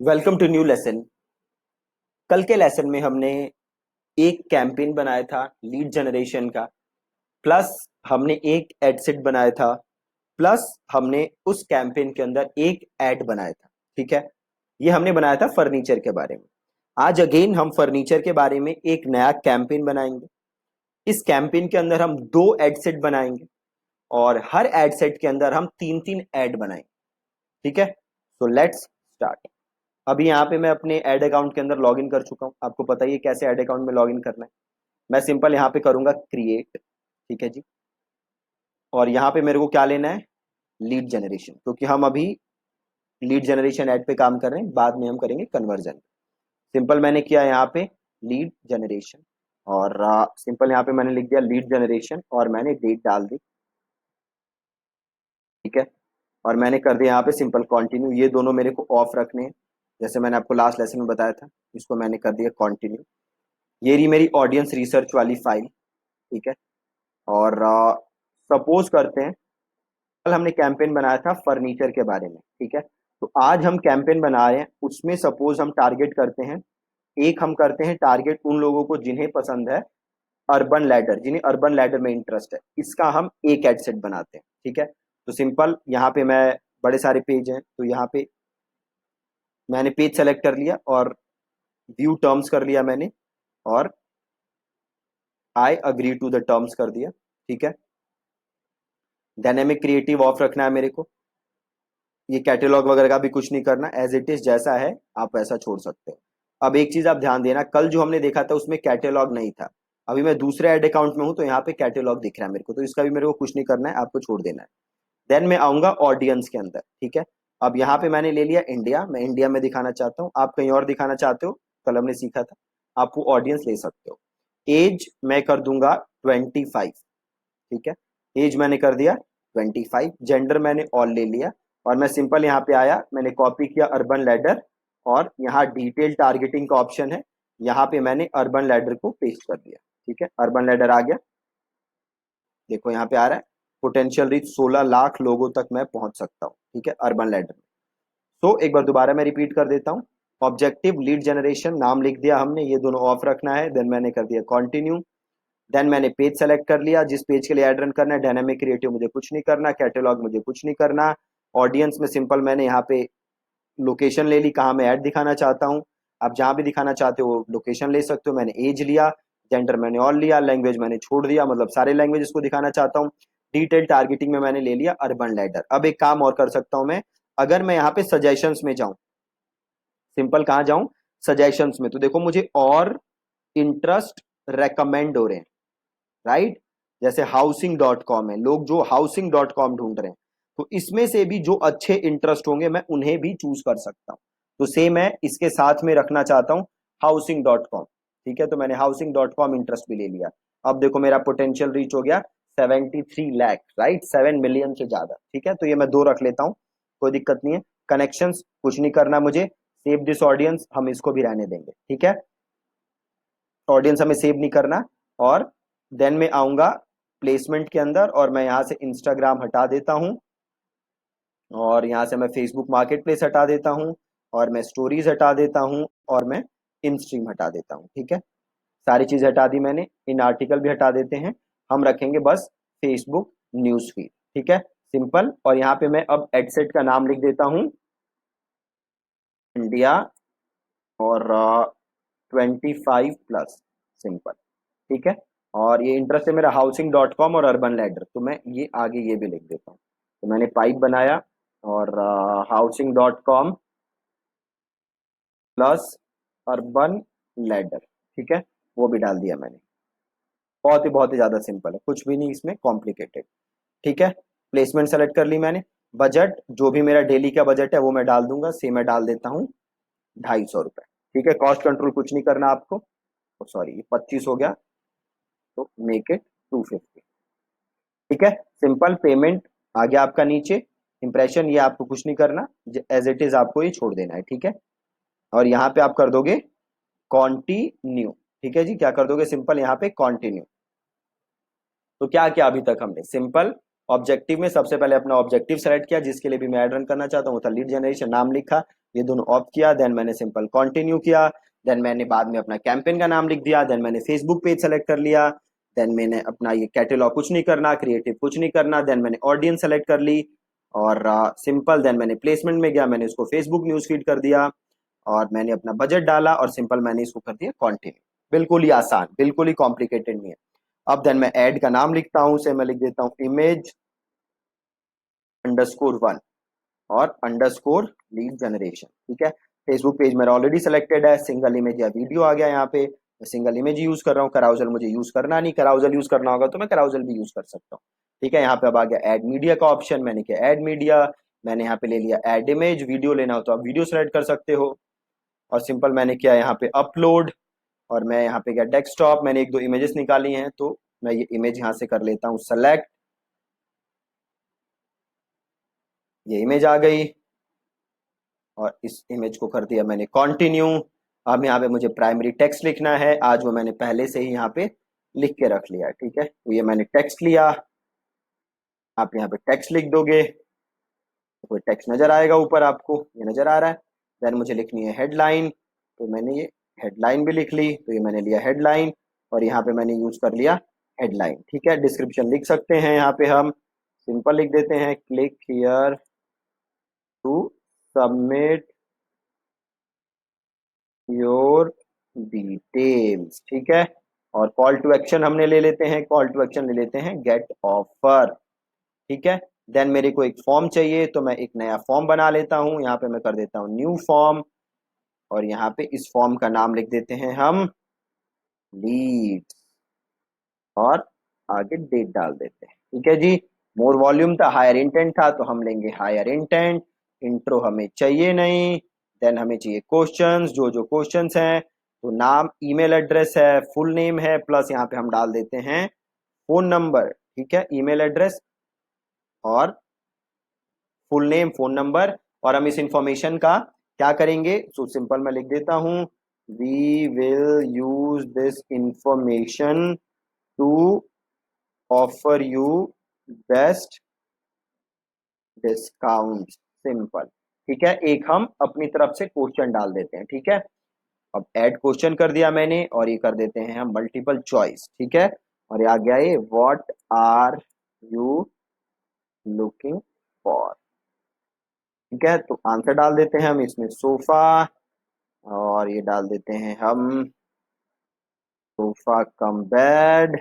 Welcome to new lesson. कल के lesson में हमने एक कैंपेन बनाया था लीड जनरेशन का, प्लस हमने एक एड सेट बनाया था, प्लस हमने उस कैंपेन के अंदर एक एड बनाया था। ठीक है, ये हमने बनाया था फर्नीचर के बारे में। आज अगेन हम फर्नीचर के बारे में एक नया कैंपेन बनाएंगे। इस कैंपेन के अंदर हम दो एड सेट बनाएंगे और हर एड सेट के अंदर हम तीन तीन एड बनाएंगे। ठीक है, सो लेट्स स्टार्ट। अभी यहाँ पे मैं अपने एड अकाउंट के अंदर लॉगिन कर चुका हूँ। आपको पता ही है कैसे एड अकाउंट में लॉगिन करना है। मैं सिंपल यहाँ पे करूंगा क्रिएट। ठीक है जी, और यहाँ पे मेरे को क्या लेना है, लीड जनरेशन, क्योंकि हम अभी लीड जनरेशन ऐड पे काम कर रहे हैं, बाद में हम करेंगे कन्वर्जन। सिंपल मैंने किया यहाँ पे लीड जनरेशन, और सिंपल यहाँ पे मैंने लिख दिया लीड जनरेशन और मैंने डेट डाल दी। ठीक है, और मैंने कर दिया यहाँ पे सिंपल कंटिन्यू। ये दोनों मेरे को ऑफ रखने हैं, जैसे मैंने आपको लास्ट लेसन में बताया था। इसको मैंने कर दिया कंटिन्यू। ये रही मेरी ऑडियंस रिसर्च वाली फाइल। ठीक है, और सपोज करते हैं कल हमने कैंपेन बनाया था फर्नीचर के बारे में। ठीक है, तो आज हम कैंपेन बना रहे हैं, उसमें सपोज हम टारगेट करते हैं, एक हम करते हैं टारगेट उन लोगों को जिन्हें पसंद है अर्बन लैडर, जिन्हें अर्बन लैडर में इंटरेस्ट है। इसका हम एक एड सेट बनाते हैं। ठीक है, तो सिंपल यहाँ पे मैं, बड़े सारे पेज हैं तो यहाँ पे मैंने पेज सेलेक्ट कर लिया और व्यू टर्म्स कर लिया मैंने, और I agree to the terms कर दिया। ठीक है, डायनेमिक क्रिएटिव ऑफ रखना है मेरे को। ये कैटेलॉग वगैरह का भी कुछ नहीं करना, एज इट इज जैसा है आप वैसा छोड़ सकते हो। अब एक चीज आप ध्यान देना, कल जो हमने देखा था उसमें कैटेलॉग नहीं था। अभी मैं दूसरे एड अकाउंट में हूं तो यहाँ पे कैटेलॉग दिख रहा है मेरे को, तो इसका भी मेरे को कुछ नहीं करना है, आपको छोड़ देना है। देन मैं आऊंगा ऑडियंस के अंदर। ठीक है, अब यहाँ पे मैंने ले लिया इंडिया, मैं इंडिया में दिखाना चाहता हूँ, आप कहीं और दिखाना चाहते हो, कल हमने सीखा था, आप वो ऑडियंस ले सकते हो। एज मैं कर दूंगा 25। ठीक है, एज मैंने कर दिया 25। जेंडर मैंने ऑल ले लिया, और मैं सिंपल यहाँ पे आया, मैंने कॉपी किया अर्बन लैडर, और यहाँ डिटेल टारगेटिंग का ऑप्शन है, यहाँ पे मैंने अर्बन लैडर को पेस्ट कर दिया। ठीक है, अर्बन लैडर आ गया, देखो यहाँ पे आ रहा है पोटेंशियल रीच 16 लाख लोगों तक मैं पहुंच सकता हूँ। ठीक है, अर्बन लैडर में। तो एक बार दोबारा मैं रिपीट कर देता हूँ। ऑब्जेक्टिव लीड जनरेशन नाम लिख दिया हमने, ये दोनों ऑफ रखना है। देन मैंने कर दिया कंटिन्यू। देन मैंने पेज सेलेक्ट कर लिया, जिस पेज के लिए ऐड रन करना है। डायनामिक क्रिएटिव मुझे कुछ नहीं करना, कैटेलॉग मुझे कुछ नहीं करना। ऑडियंस में सिंपल मैंने यहाँ पे लोकेशन ले ली, कहाँ मैं ऐड दिखाना चाहता हूँ। आप जहाँ भी दिखाना चाहते हो लोकेशन ले सकते हो। मैंने एज लिया, जेंडर मैंने ऑल लिया, लैंग्वेज मैंने छोड़ दिया, मतलब सारे लैंग्वेजेस को दिखाना चाहता हूँ। डिटेल टारगेटिंग में मैंने ले लिया अर्बन लैडर। अब एक काम और कर सकता हूँ मैं, अगर मैं यहाँ पे सजेशंस में जाऊँ, सिंपल कहाँ जाऊँ, सजेशंस में, तो देखो मुझे और इंटरेस्ट रेकमेंड हो रहे हैं, राइट। जैसे हाउसिंग.com है, लोग जो हाउसिंग.com ढूंढ रहे हैं, तो इसमें से भी जो अच्छे इंटरेस्ट होंगे मैं उन्हें भी चूज कर सकता हूं। तो सेम मैं इसके साथ में रखना चाहता हूं हाउसिंग.com। ठीक है, तो मैंने हाउसिंग.com इंटरेस्ट भी ले लिया। अब देखो मेरा पोटेंशियल रीच हो गया 73 लाख, राइट, 7 मिलियन से ज्यादा। ठीक है, तो ये मैं दो रख लेता हूँ, कोई दिक्कत नहीं है। कनेक्शंस कुछ नहीं करना मुझे, सेव दिस ऑडियंस हम इसको भी रहने देंगे। ठीक है, ऑडियंस हमें सेव नहीं करना। और देन मैं आऊंगा प्लेसमेंट के अंदर, और मैं यहां से इंस्टाग्राम हटा देता हूं, और यहां से मैं फेसबुक मार्केट प्लेस हटा देता हूं, और मैं स्टोरीज हटा देता हूं, और मैं इन स्ट्रीम हटा देता हूं। ठीक है, सारी चीज हटा दी मैंने, इन आर्टिकल भी हटा देते हैं, हम रखेंगे बस फेसबुक न्यूज फीड। ठीक है, सिंपल। और यहाँ पे मैं अब एडसेट का नाम लिख देता हूँ इंडिया, और 25 प्लस, सिंपल। ठीक है, और ये इंटरेस्ट है मेरा हाउसिंग.com और अर्बन लैडर, तो मैं ये आगे ये भी लिख देता हूँ। तो मैंने पाइप बनाया, और हाउसिंग.com प्लस अर्बन लैडर। ठीक है, वो भी डाल दिया मैंने। बहुत ही ज्यादा सिंपल है, कुछ भी नहीं इसमें कॉम्प्लिकेटेड। ठीक है, प्लेसमेंट सेलेक्ट कर ली मैंने। बजट जो भी मेरा डेली का बजट है वो मैं डाल दूंगा, सेम मैं डाल देता हूँ 250 रुपये। ठीक है, कॉस्ट कंट्रोल कुछ नहीं करना आपको, सॉरी ये 25 हो गया, तो मेक इट 250। ठीक है, सिंपल। पेमेंट आ गया आपका नीचे। इंप्रेशन ये आपको कुछ नहीं करना, एज इट इज आपको ये छोड़ देना है। ठीक है, और यहाँ पे आप कर दोगे कॉन्टिन्यू। ठीक है जी, क्या कर दोगे, सिंपल यहाँ पे कॉन्टिन्यू। तो क्या किया अभी तक हमने, सिंपल ऑब्जेक्टिव में सबसे पहले अपना ऑब्जेक्टिव सेलेक्ट किया, जिसके लिए भी मैं ऐड रन करना चाहता हूँ, था लीड जनरेशन, नाम लिखा। ये दोनों ऑफ किया, देन मैंने सिंपल कंटिन्यू किया, देन मैंने बाद में अपना कैंपेन का नाम लिख दिया, देन मैंने फेसबुक पेज सेलेक्ट कर लिया, देन मैंने अपना ये कैटेलॉग कुछ नहीं करना, क्रिएटिव कुछ नहीं करना, देन मैंने ऑडियंस सेलेक्ट कर ली और सिंपल देन मैंने प्लेसमेंट में गया, मैंने उसको फेसबुक न्यूज फीड कर दिया और मैंने अपना बजट डाला और सिंपल मैंने इसको कर दिया कंटिन्यू। बिल्कुल ही आसान, बिल्कुल ही कॉम्प्लिकेटेड नहीं है। अब देन मैं ऐड का नाम लिखता हूँ, उसे मैं लिख देता हूँ इमेज _1 और _ लीड जनरेशन। ठीक है, फेसबुक पेज मेरा ऑलरेडी सिलेक्टेड है, सिंगल इमेज या वीडियो आ गया यहाँ पे, मैं सिंगल इमेज यूज कर रहा हूँ, कराउजल मुझे यूज करना नहीं, कराउजल यूज करना होगा तो मैं कराउजल भी यूज कर सकता हूँ। ठीक है, यहाँ पे अब आ गया ऐड मीडिया का ऑप्शन, मैंने किया ऐड मीडिया, मैंने यहाँ पे ले लिया ऐड इमेज, वीडियो लेना हो तो आप वीडियो सेलेक्ट कर सकते हो और सिंपल मैंने किया यहाँ पे अपलोड और मैं यहाँ पे गया डेस्कटॉप, मैंने एक दो इमेजेस निकाली हैं तो मैं ये इमेज यहाँ से कर लेता हूँ सेलेक्ट, ये इमेज आ गई और इस इमेज को कर दिया मैंने कंटिन्यू। अब यहाँ पे मुझे प्राइमरी टेक्स्ट लिखना है, आज वो मैंने पहले से ही यहाँ पे लिख के रख लिया। ठीक है, तो ये मैंने टेक्स्ट लिया, आप यहाँ पे टेक्स्ट लिख दोगे तो कोई टेक्स्ट नजर आएगा ऊपर, आपको ये नजर आ रहा है। देन मुझे लिखनी है हेडलाइन, तो मैंने ये हेडलाइन भी लिख ली, तो ये मैंने लिया हेडलाइन और यहाँ पे मैंने यूज कर लिया हेडलाइन। ठीक है, डिस्क्रिप्शन लिख सकते हैं, यहाँ पे हम सिंपल लिख देते हैं click here to submit your details. ठीक है, और कॉल टू एक्शन हमने ले लेते हैं, कॉल टू एक्शन ले लेते हैं गेट ऑफर। ठीक है, देन मेरे को एक फॉर्म चाहिए तो मैं एक नया फॉर्म बना लेता हूँ, यहाँ पे मैं कर देता हूँ न्यू फॉर्म और यहाँ पे इस फॉर्म का नाम लिख देते हैं हम लीड और आगे डेट डाल देते हैं। ठीक है जी, मोर वॉल्यूम था, हायर इंटेंट था तो हम लेंगे हायर इंटेंट, इंट्रो हमें चाहिए नहीं, देन हमें चाहिए क्वेश्चंस, जो जो क्वेश्चंस हैं तो नाम ईमेल एड्रेस है, फुल नेम है, प्लस यहाँ पे हम डाल देते हैं फोन नंबर। ठीक है, ईमेल एड्रेस और फुल नेम फोन नंबर, और हम इस इंफॉर्मेशन का क्या करेंगे, सो सिंपल मैं लिख देता हूं we will use this information to offer you best discount. Simple. ठीक है, एक हम अपनी तरफ से क्वेश्चन डाल देते हैं। ठीक है, अब ऐड क्वेश्चन कर दिया मैंने और ये कर देते हैं हम मल्टीपल चॉइस। ठीक है, और ये आ गया ये what are you looking for. ठीक है, तो आंसर डाल देते हैं हम इसमें सोफा और ये डाल देते हैं हम सोफा कम बेड,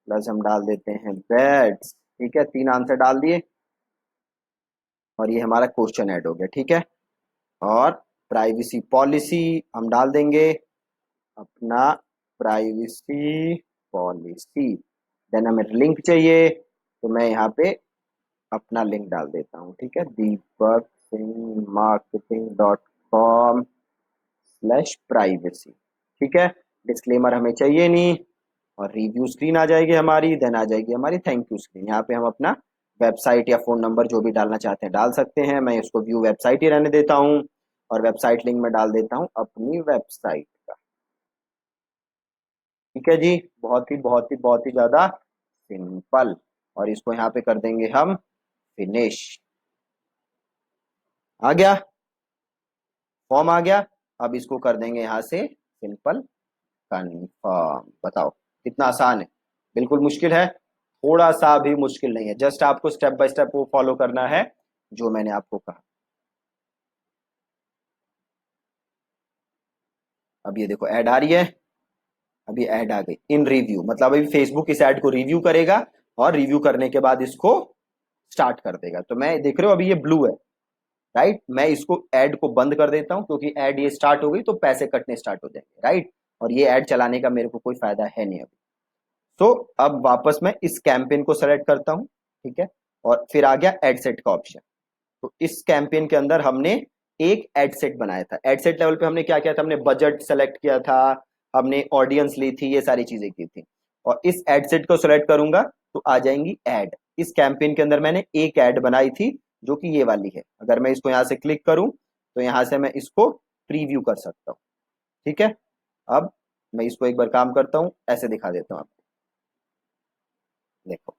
प्लस हम डाल देते हैं बेड्स। ठीक है, 3 आंसर डाल दिए और ये हमारा क्वेश्चन ऐड हो गया। ठीक है, और प्राइवेसी पॉलिसी हम डाल देंगे अपना प्राइवेसी पॉलिसी, देन हमें लिंक चाहिए तो मैं यहाँ पे अपना लिंक डाल देता हूँ। ठीक है, deepaksinghmarketing.com/privacy। ठीक है, डिस्क्लेमर हमें चाहिए नहीं और रिव्यू स्क्रीन आ जाएगी हमारी, देन आ जाएगी हमारी थैंक यू स्क्रीन। यहाँ पे हम अपना वेबसाइट या फोन नंबर जो भी डालना चाहते हैं डाल सकते हैं, मैं इसको व्यू वेबसाइट ही रहने देता हूँ और वेबसाइट लिंक में डाल देता हूँ अपनी वेबसाइट का। ठीक है जी, बहुत ही बहुत ही बहुत ही ज्यादा सिंपल, और इसको यहाँ पे कर देंगे हम फिनिश। आ गया, फॉर्म आ गया, अब इसको कर देंगे यहाँ से सिंपल कंफर्म। बताओ कितना आसान है, बिल्कुल मुश्किल है, थोड़ा सा भी मुश्किल नहीं है, जस्ट आपको स्टेप बाय स्टेप वो फॉलो करना है जो मैंने आपको कहा। अब ये देखो ऐड आ रही है, अभी ऐड आ गई इन रिव्यू, मतलब अभी फेसबुक इस ऐड को रिव्यू करेगा और रिव्यू करने के बाद इसको स्टार्ट कर देगा। तो मैं देख रहे हो अभी ये ब्लू है, राइट, मैं इसको ऐड को बंद कर देता हूं क्योंकि ऐड ये स्टार्ट हो गई तो पैसे कटने स्टार्ट हो जाएंगे, राइट, और ये ऐड चलाने का मेरे को कोई फायदा है नहीं अभी। तो अब वापस मैं इस कैंपेन को सेलेक्ट करता हूं। ठीक है, और फिर आ गया एड सेट का ऑप्शन। तो इस कैंपेन के अंदर हमने एक एड सेट बनाया था, एड सेट लेवल पे हमने क्या किया था, हमने बजट सेलेक्ट किया था, हमने ऑडियंस ली थी, ये सारी चीजें की थी। और इस एड सेट को सेलेक्ट करूंगा तो आ जाएंगी एड। इस कैंपेन के अंदर मैंने एक एड बनाई थी जो कि ये वाली है, अगर मैं इसको यहां से क्लिक करूं तो यहां से मैं इसको प्रीव्यू कर सकता हूं। ठीक है, अब मैं इसको एक बार काम करता हूं, ऐसे दिखा देता हूं आपको, देखो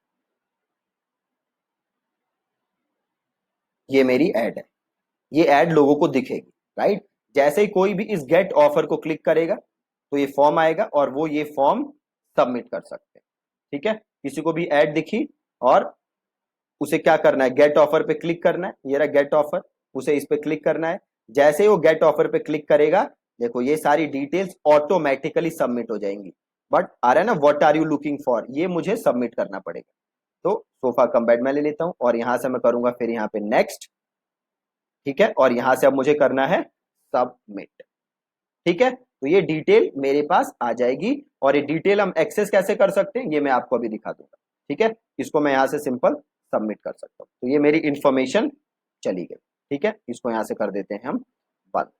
ये मेरी एड है, ये एड लोगों को दिखेगी। राइट। जैसे ही कोई भी इस गेट ऑफर को क्लिक करेगा तो ये फॉर्म आएगा और वो ये फॉर्म सबमिट कर सकते हैं। ठीक है, किसी को भी ऐड दिखी और उसे क्या करना है, गेट ऑफर पे क्लिक करना है, ये रहा गेट ऑफर, उसे इस पे क्लिक करना है। जैसे ही वो गेट ऑफर पे क्लिक करेगा, देखो ये सारी डिटेल्स ऑटोमेटिकली सबमिट हो जाएंगी। बट आ रहा है ना what are you looking for, ये मुझे सबमिट करना पड़ेगा। तो सोफा कम बेड मैं ले लेता हूं और यहां से मैं करूंगा फिर यहाँ पे नेक्स्ट। ठीक है, और यहां से अब मुझे करना है सबमिट। ठीक है, तो ये डिटेल मेरे पास आ जाएगी और ये डिटेल हम एक्सेस कैसे कर सकते हैं ये मैं आपको अभी दिखा दूंगा। ठीक है, इसको मैं यहां से सिंपल सबमिट कर सकता हूं, तो ये मेरी इंफॉर्मेशन चली गई। ठीक है, इसको यहां से कर देते हैं हम बंद।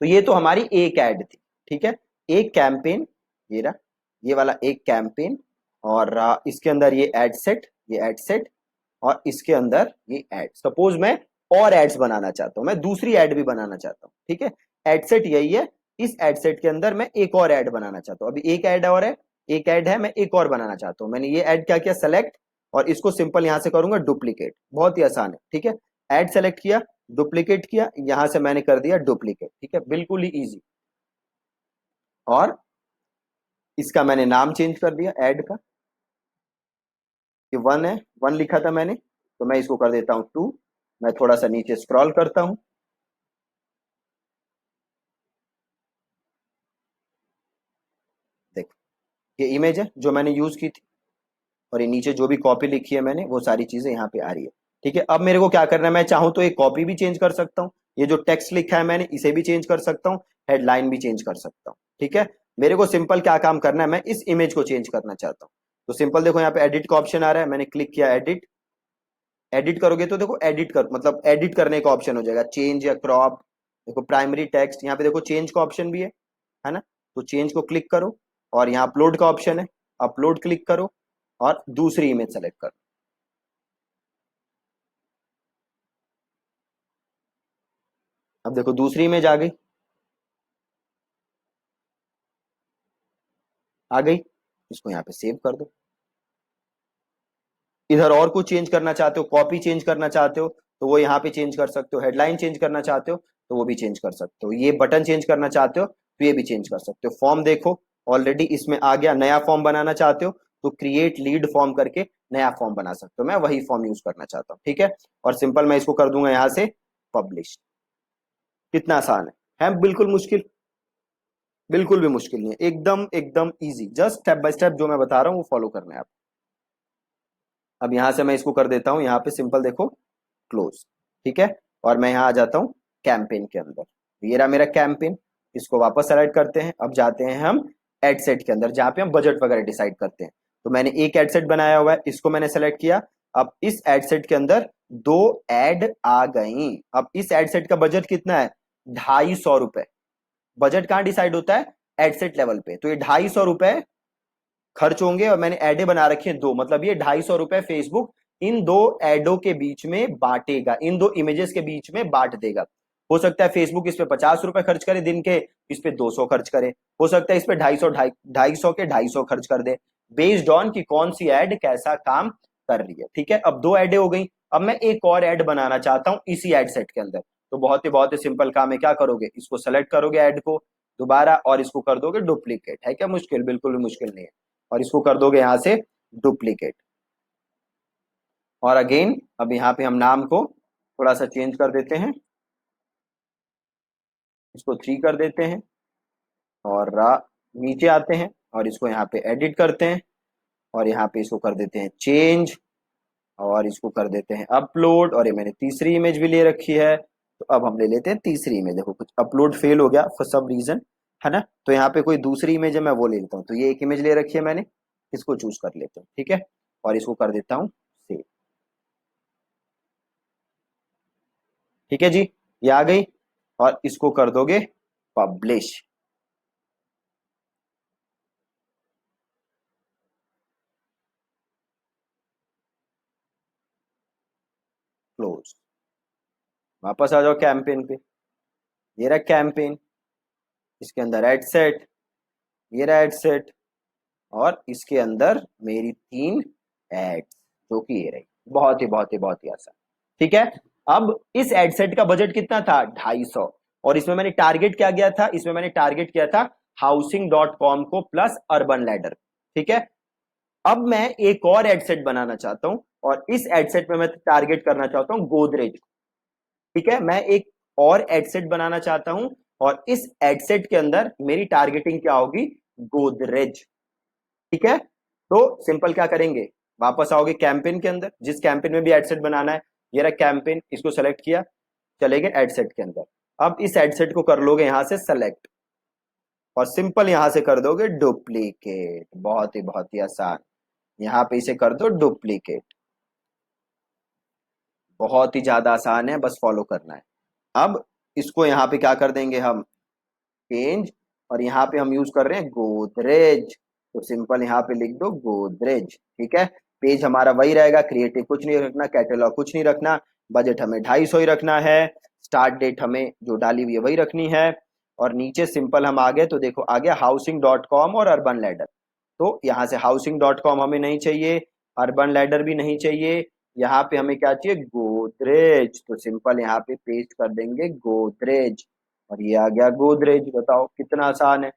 तो ये तो हमारी एक ऐड थी। ठीक है, एक कैंपेन, ये रहा, ये वाला एक कैंपेन, और इसके अंदर ये एड सेट, ये एड सेट, और इसके अंदर ये एड। सपोज मैं और एड्स बनाना चाहता हूं, मैं दूसरी एड भी बनाना चाहता हूं। ठीक है, एड सेट यही है, इस एड सेट के अंदर मैं एक और ऐड बनाना चाहता हूं। अभी एक ऐड और है, एक ऐड है, मैं एक और बनाना चाहता हूं। मैंने ये ऐड क्या किया, सेलेक्ट, और इसको सिंपल यहां से करूंगा डुप्लीकेट। बहुत ही आसान है। ठीक है, ऐड सेलेक्ट किया, डुप्लीकेट किया, यहां से मैंने कर दिया डुप्लीकेट। ठीक है, बिल्कुल ही इजी। और इसका मैंने नाम चेंज कर दिया ऐड का, कि वन है, वन लिखा था मैंने, तो मैं इसको कर देता हूं टू। मैं थोड़ा सा नीचे स्क्रॉल करता हूं, देखो ये इमेज है जो मैंने यूज की थी, और ये नीचे जो भी कॉपी लिखी है मैंने वो सारी चीजें यहाँ पे आ रही है। ठीक है, अब मेरे को क्या करना है, मैं चाहूं तो एक कॉपी भी चेंज कर सकता हूँ, ये जो टेक्स्ट लिखा है मैंने इसे भी चेंज कर सकता हूँ, हेडलाइन भी चेंज कर सकता हूँ। ठीक है, मेरे को सिंपल क्या काम करना है, मैं इस इमेज को चेंज करना चाहता हूँ। तो सिंपल देखो यहाँ पे एडिट का ऑप्शन आ रहा है, मैंने क्लिक किया एडिट। एडिट करोगे तो देखो एडिट कर मतलब एडिट करने का ऑप्शन हो जाएगा, चेंज या क्रॉप। देखो प्राइमरी टेक्स्ट, यहाँ पे देखो चेंज का ऑप्शन भी है ना। तो चेंज को क्लिक करो, और यहाँ अपलोड का ऑप्शन है, अपलोड क्लिक करो, और दूसरी इमेज सेलेक्ट करो। अब देखो दूसरी इमेज आ गई, आ गई। इसको यहाँ पे सेव कर दो। इधर और कुछ चेंज करना चाहते हो, कॉपी चेंज करना चाहते हो तो वो यहाँ पे चेंज कर सकते हो, हेडलाइन चेंज करना चाहते हो तो वो भी चेंज कर सकते हो, ये बटन चेंज करना चाहते हो तो ये भी चेंज कर सकते हो। फॉर्म देखो ऑलरेडी इसमें आ गया, नया फॉर्म बनाना चाहते हो तो क्रिएट लीड फॉर्म करके नया फॉर्म बना सकते हो, मैं वही फॉर्म यूज करना चाहता हूँ। ठीक है, और सिंपल मैं इसको कर दूंगा यहाँ से पब्लिश। कितना आसान है बिल्कुल मुश्किल, बिल्कुल भी मुश्किल नहीं है, एकदम एकदम easy, just step by step जो मैं बता रहा हूँ वो फॉलो करना है आप। अब यहां से मैं इसको कर देता हूं यहाँ पे सिंपल देखो क्लोज। ठीक है, और मैं यहाँ आ जाता हूँ कैंपेन के अंदर, ये रहा मेरा कैंपेन। इसको वापस सेलेक्ट करते हैं, अब जाते हैं हम एड सेट के अंदर जहाँ पे हम बजट वगैरह डिसाइड करते हैं। तो मैंने एक एड सेट बनाया हुआ है, इसको मैंने सेलेक्ट किया। अब इस एड सेट के अंदर दो एड आ गई। अब इस एड सेट का बजट कितना है, 250 रुपए। बजट कहाँ डिसाइड होता है, एड सेट लेवल पे। तो ये 250 रुपए खर्च होंगे, और मैंने एडे बना रखी है दो, मतलब ये 250 रुपए फेसबुक इन दो एडो के बीच में बांटेगा, इन दो इमेजेस के बीच में बांट देगा। हो सकता है फेसबुक इस पे 50 रुपए खर्च करे दिन के, इस पे 200 खर्च करे। हो सकता है इस पे 250 के 250 खर्च कर दे, बेस्ड ऑन कि कौन सी एड कैसा काम कर रही है। ठीक है, अब दो एडे हो गई, अब मैं एक और एड बनाना चाहता हूं इसी एड सेट के अंदर। तो बहुत ही सिंपल काम है, क्या करोगे, इसको सेलेक्ट करोगे एड को दोबारा, और इसको कर दोगे डुप्लीकेट। है क्या मुश्किल, बिल्कुल भी मुश्किल नहीं है। और इसको कर दोगे यहां से डुप्लीकेट, और अगेन अब यहाँ पे हम नाम को थोड़ा सा चेंज कर देते हैं, इसको 3 कर देते हैं, और नीचे आते हैं और इसको यहाँ पे एडिट करते हैं, और यहाँ पे इसको कर देते हैं चेंज, और इसको कर देते हैं अपलोड। और ये मैंने तीसरी इमेज भी ले रखी है, तो अब हम ले लेते हैं तीसरी इमेज। देखो कुछ अपलोड फेल हो गया फॉर सम रीजन, है ना, तो यहाँ पे कोई दूसरी इमेज है मैं वो ले लेता हूँ। तो ये एक इमेज ले रखी है मैंने, इसको चूज कर लेते हैं। ठीक है, और इसको कर देता हूँ सेव। ठीक है जी, ये आ गई, और इसको कर दोगे पब्लिश, क्लोज। वापस आ जाओ कैंपेन पे, ये रहा कैंपेन, इसके अंदर एड सेट, ये रहा एड सेट, और इसके अंदर मेरी 3 एड्स, जो कि ये रही। बहुत ही आसान। ठीक है, अब इस एडसेट का बजट कितना था 250, और इसमें मैंने टारगेट क्या किया था, इसमें मैंने टारगेट किया था housing.com को प्लस अर्बन लैडर। ठीक है, अब मैं एक और एडसेट बनाना चाहता हूं और इस एडसेट में मैं टारगेट करना चाहता हूं गोदरेज। ठीक है, मैं एक और एडसेट बनाना चाहता हूं और इस एडसेट के अंदर मेरी टारगेटिंग क्या होगी, गोदरेज। ठीक है, तो सिंपल क्या करेंगे, वापस आओगे कैंपेन के अंदर, जिस कैंपेन में भी एडसेट बनाना है, ये रहा कैंपेन, इसको सेलेक्ट किया, चले गए एडसेट के अंदर। अब इस एडसेट को कर लोगे यहां से सेलेक्ट और सिंपल यहां से कर दोगे डुप्लीकेट, बहुत ही आसान, यहां पे इसे कर दो डुप्लीकेट, बहुत ही ज्यादा आसान है, बस फॉलो करना है। अब इसको यहाँ पे क्या कर देंगे हम, चेंज, और यहाँ पे हम यूज कर रहे हैं गोदरेज, तो सिंपल यहाँ पे लिख दो गोदरेज। ठीक है, पेज हमारा वही रहेगा, क्रिएटिव कुछ नहीं रखना, कैटेलॉग कुछ नहीं रखना, बजट हमें 250 ही रखना है, स्टार्ट डेट हमें जो डाली हुई है वही रखनी है, और नीचे सिंपल हम आ गए तो देखो आ गया housing.com और अर्बन लैडर। तो यहाँ से housing.com हमें नहीं चाहिए, अर्बन लैडर भी नहीं चाहिए, यहाँ पे हमें क्या चाहिए, गोदरेज, तो सिंपल यहाँ पे पेस्ट कर देंगे गोदरेज, और ये आ गया गोदरेज। बताओ कितना आसान है।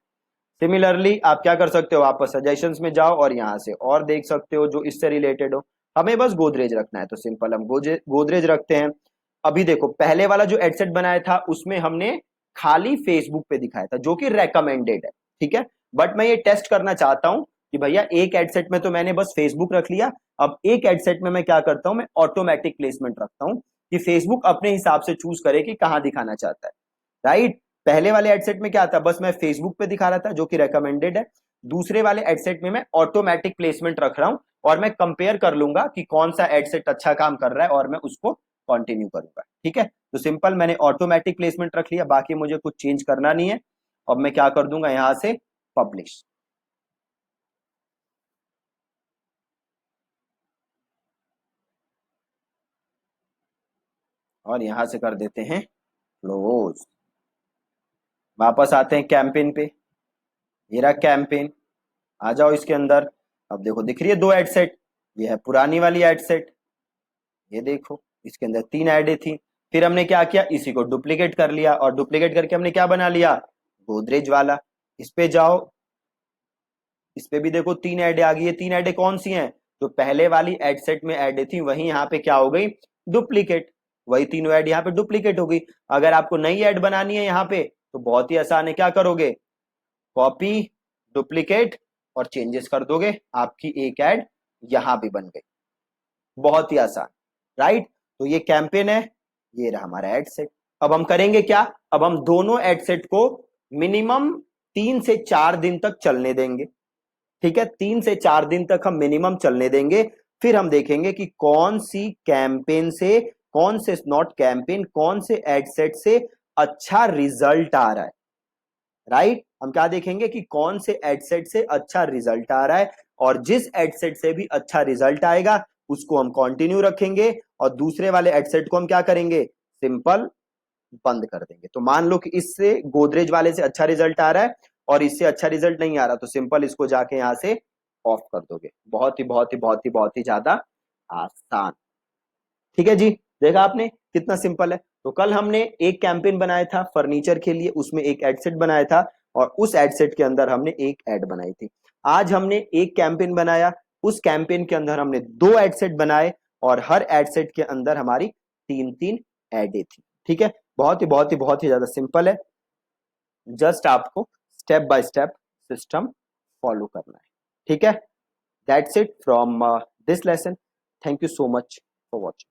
सिमिलरली आप क्या कर सकते हो, वापस सजेशंस में जाओ और यहाँ से और देख सकते हो जो इससे रिलेटेड हो, हमें बस गोदरेज रखना है, तो सिंपल हम गोदरेज रखते हैं। अभी देखो पहले वाला जो एडसेट बनाया था उसमें हमने खाली फेसबुक पे दिखाया था जो कि रेकमेंडेड है। ठीक है, बट मैं ये टेस्ट करना चाहता हूं कि भैया एक एडसेट में तो मैंने बस फेसबुक रख लिया, अब एक एडसेट में मैं क्या करता हूं, मैं ऑटोमेटिक प्लेसमेंट रखता हूं कि फेसबुक अपने हिसाब से चूज करे कि कहां दिखाना चाहता है। राइट, पहले वाले एडसेट में क्या था, बस मैं फेसबुक पे दिखा रहा था जो कि रेकमेंडेड है, दूसरे वाले एडसेट में मैं ऑटोमेटिक प्लेसमेंट रख रहा हूं और मैं कंपेयर कर लूंगा कि कौन सा एडसेट अच्छा काम कर रहा है और मैं उसको कंटिन्यू करूंगा। ठीक है, तो सिंपल मैंने ऑटोमेटिक प्लेसमेंट रख लिया, बाकी मुझे कुछ चेंज करना नहीं है। अब मैं क्या कर दूंगा यहां से पब्लिश, और यहां से कर देते हैं क्लोज। वापस आते हैं कैंपेन पे, ये रहा कैंपेन, आ जाओ इसके अंदर। अब देखो दिख रही है दो एडसेट, ये है पुरानी वाली एडसेट, ये देखो इसके अंदर 3 ऐडें थी, फिर हमने क्या किया, इसी को डुप्लीकेट कर लिया और डुप्लीकेट करके हमने क्या बना लिया, गोदरेज वाला। इस पे जाओ, इस पे भी देखो 3 ऐडें आ गई है, 3 ऐडें कौन सी हैं, तो पहले वाली एड सेट में ऐडें थी वही यहाँ पे क्या हो गई, डुप्लीकेट, वही तीनों ऐड यहाँ पे डुप्लीकेट हो गई। अगर आपको नई ऐड बनानी है यहाँ पे तो बहुत ही आसान है, क्या करोगे, कॉपी, डुप्लीकेट और चेंजेस कर दोगे, आपकी एक ऐड यहां भी बन गई, बहुत ही आसान। राइट, तो ये कैंपेन है, ये रहा हमारा एड सेट। अब हम करेंगे क्या, अब हम दोनों एड सेट को मिनिमम 3 से 4 दिन तक चलने देंगे। ठीक है, 3 से 4 दिन तक हम मिनिमम चलने देंगे, फिर हम देखेंगे कि कौन सी कैंपेन से, कौन से नॉट कैंपेन, कौन से एड सेट से अच्छा रिजल्ट आ रहा है। राइट, हम क्या देखेंगे कि कौन से एडसेट से अच्छा रिजल्ट आ रहा है, और जिस एडसेट से भी अच्छा रिजल्ट आएगा उसको हम कंटिन्यू रखेंगे और दूसरे वाले एडसेट को हम क्या करेंगे, सिंपल बंद कर देंगे। तो मान लो कि इससे गोदरेज वाले से अच्छा रिजल्ट आ रहा है और इससे अच्छा रिजल्ट नहीं आ रहा, तो सिंपल इसको जाके यहां से ऑफ कर दोगे, बहुत ही ज्यादा आसान। ठीक है जी, देखा आपने कितना सिंपल है। तो कल हमने एक कैंपेन बनाया था फर्नीचर के लिए, उसमें एक एडसेट बनाया था और उस एडसेट के अंदर हमने एक एड बनाई थी। आज हमने एक कैंपेन बनाया, उस कैंपेन के अंदर हमने 2 एडसेट बनाए और हर एडसेट के अंदर हमारी 3 3 एडें थी। ठीक है, बहुत ही ज्यादा सिंपल है, जस्ट आपको step by step system follow करना है। ठीक है, that's it from this lesson. Thank you so much for watching.